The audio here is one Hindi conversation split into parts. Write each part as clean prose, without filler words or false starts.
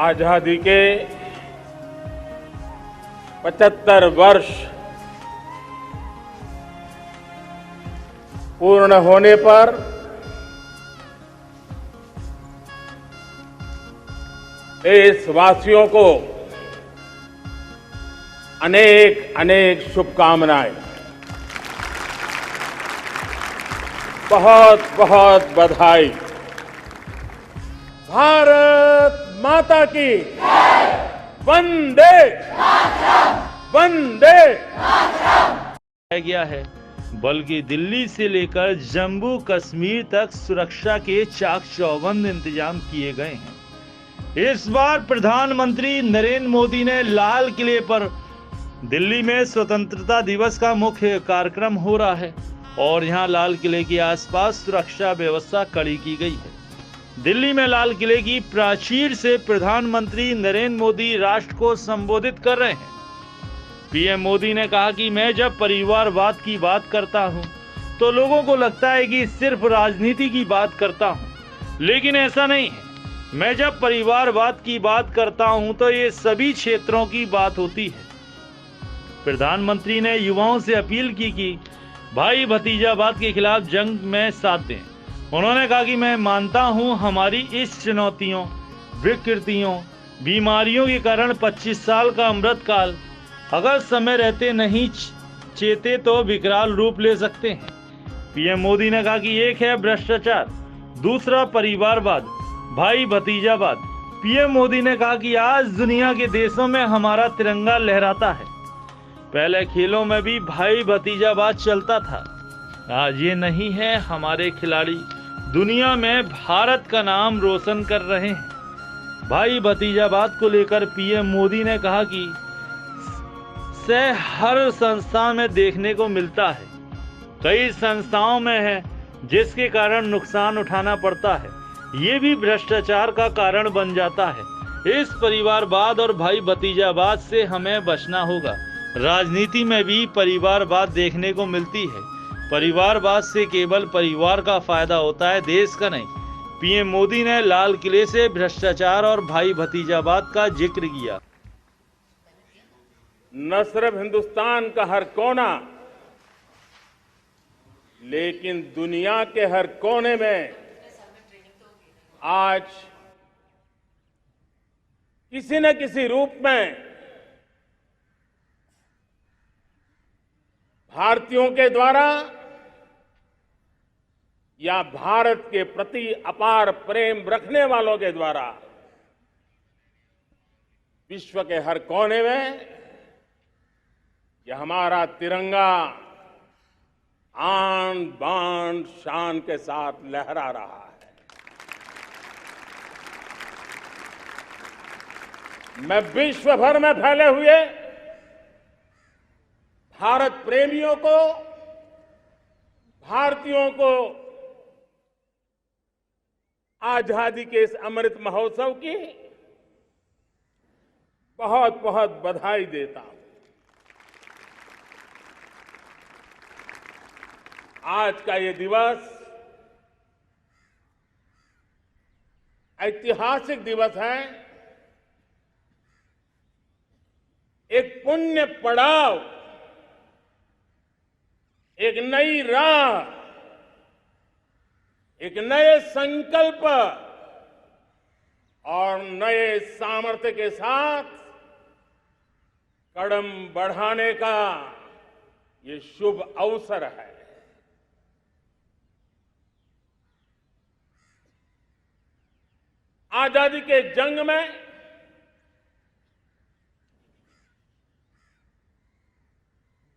आजादी के 75 वर्ष पूर्ण होने पर देशवासियों को अनेक अनेक शुभकामनाएं। बहुत बहुत बधाई। भारत माता की वंदे वंदे गया है, बल्कि दिल्ली से लेकर जम्मू कश्मीर तक सुरक्षा के चाक चौबंद इंतजाम किए गए हैं। इस बार प्रधानमंत्री नरेंद्र मोदी ने लाल किले पर दिल्ली में स्वतंत्रता दिवस का मुख्य कार्यक्रम हो रहा है और यहां लाल किले के आसपास सुरक्षा व्यवस्था कड़ी की गई है। दिल्ली में लाल किले की प्राचीर से प्रधानमंत्री नरेंद्र मोदी राष्ट्र को संबोधित कर रहे हैं। पीएम मोदी ने कहा कि मैं जब परिवारवाद की बात करता हूं तो लोगों को लगता है कि सिर्फ राजनीति की बात करता हूं, लेकिन ऐसा नहीं है। मैं जब परिवारवाद की बात करता हूं तो ये सभी क्षेत्रों की बात होती है। प्रधानमंत्री ने युवाओं से अपील की कि भाई भतीजावाद के खिलाफ जंग में साथ दें। उन्होंने कहा कि मैं मानता हूं हमारी इस चुनौतियों, विकृतियों, बीमारियों के कारण 25 साल का अमृत काल अगर समय रहते नहीं चेते तो विकराल रूप ले सकते हैं। पीएम मोदी ने कहा कि एक है भ्रष्टाचार, दूसरा परिवारवाद, भाई भतीजावाद। पीएम मोदी ने कहा कि आज दुनिया के देशों में हमारा तिरंगा लहराता है। पहले खेलों में भी भाई भतीजावाद चलता था, आज ये नहीं है। हमारे खिलाड़ी दुनिया में भारत का नाम रोशन कर रहे हैं। भाई भतीजावाद को लेकर पीएम मोदी ने कहा कि से हर संस्था में देखने को मिलता है, कई संस्थाओं में है जिसके कारण नुकसान उठाना पड़ता है। ये भी भ्रष्टाचार का कारण बन जाता है। इस परिवारवाद और भाई भतीजावाद से हमें बचना होगा। राजनीति में भी परिवारवाद देखने को मिलती है। परिवारवाद से केवल परिवार का फायदा होता है, देश का नहीं। पीएम मोदी ने लाल किले से भ्रष्टाचार और भाई भतीजावाद का जिक्र किया। न सिर्फ हिंदुस्तान का हर कोना, लेकिन दुनिया के हर कोने में आज किसी न किसी रूप में भारतीयों के द्वारा या भारत के प्रति अपार प्रेम रखने वालों के द्वारा विश्व के हर कोने में यह हमारा तिरंगा आन बान शान के साथ लहरा रहा है। मैं विश्व भर में फैले हुए भारत प्रेमियों को, भारतीयों को आजादी के इस अमृत महोत्सव की बहुत बहुत बधाई देता हूं। आज का ये दिवस ऐतिहासिक दिवस है। एक पुण्य पड़ाव, एक नई राह, एक नए संकल्प और नए सामर्थ्य के साथ कदम बढ़ाने का ये शुभ अवसर है। आजादी के जंग में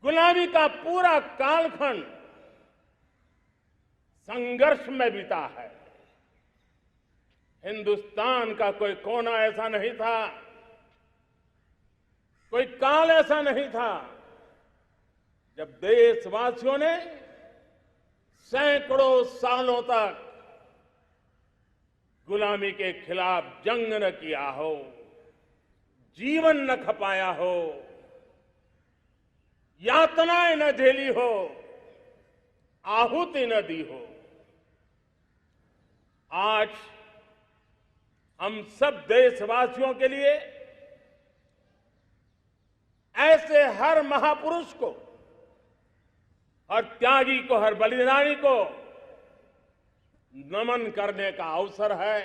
गुलामी का पूरा कालखंड संघर्ष में बीता है। हिंदुस्तान का कोई कोना ऐसा नहीं था, कोई काल ऐसा नहीं था जब देशवासियों ने सैकड़ों सालों तक गुलामी के खिलाफ जंग न किया हो, जीवन न खपाया हो, यातनाएं न झेली हो, आहुति न दी हो। आज हम सब देशवासियों के लिए ऐसे हर महापुरुष को, हर त्यागी को, हर बलिदानी को नमन करने का अवसर है,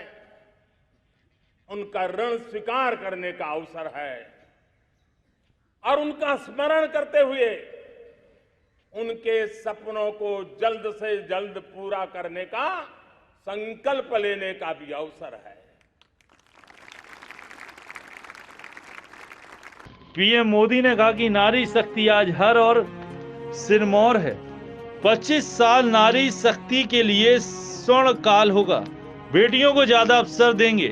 उनका ऋण स्वीकार करने का अवसर है और उनका स्मरण करते हुए उनके सपनों को जल्द से जल्द पूरा करने का संकल्प लेने का भी अवसर है। पीएम मोदी ने कहा कि नारी शक्ति आज हर और सिरमौर है। 25 साल नारी शक्ति के लिए स्वर्ण काल होगा। बेटियों को ज्यादा अवसर देंगे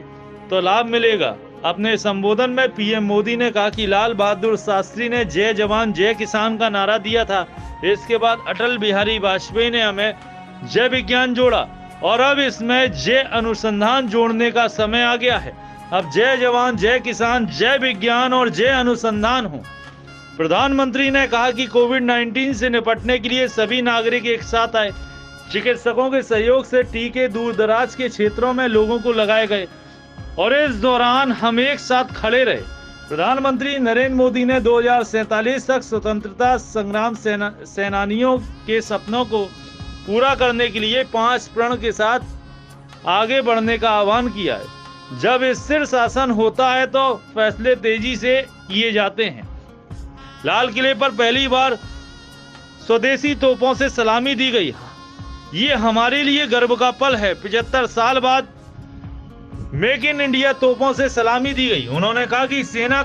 तो लाभ मिलेगा। अपने संबोधन में पीएम मोदी ने कहा कि लाल बहादुर शास्त्री ने जय जवान जय किसान का नारा दिया था। इसके बाद अटल बिहारी वाजपेयी ने हमें जय विज्ञान जोड़ा और अब इसमें जय अनुसंधान जोड़ने का समय आ गया है। अब जय जवान जय किसान, जय विज्ञान और जय अनुसंधान हो। प्रधानमंत्री ने कहा कि कोविड-19 से निपटने के लिए सभी नागरिक एक साथ आए। चिकित्सकों के सहयोग से टीके दूर दराज के क्षेत्रों में लोगों को लगाए गए और इस दौरान हम एक साथ खड़े रहे। प्रधानमंत्री नरेंद्र मोदी ने 2047 तक स्वतंत्रता संग्राम सेनानियों के सपनों को पूरा करने के लिए 5 प्रण के साथ आगे बढ़ने का आह्वान किया है। जब स्थिर शासन होता है तो फैसले तेजी से किए जाते हैं। लाल किले पर पहली बार स्वदेशी तोपों से सलामी दी गई। ये हमारे लिए गर्व का पल है। 75 साल बाद मेक इन इंडिया तोपों से सलामी दी गई। उन्होंने कहा कि सेना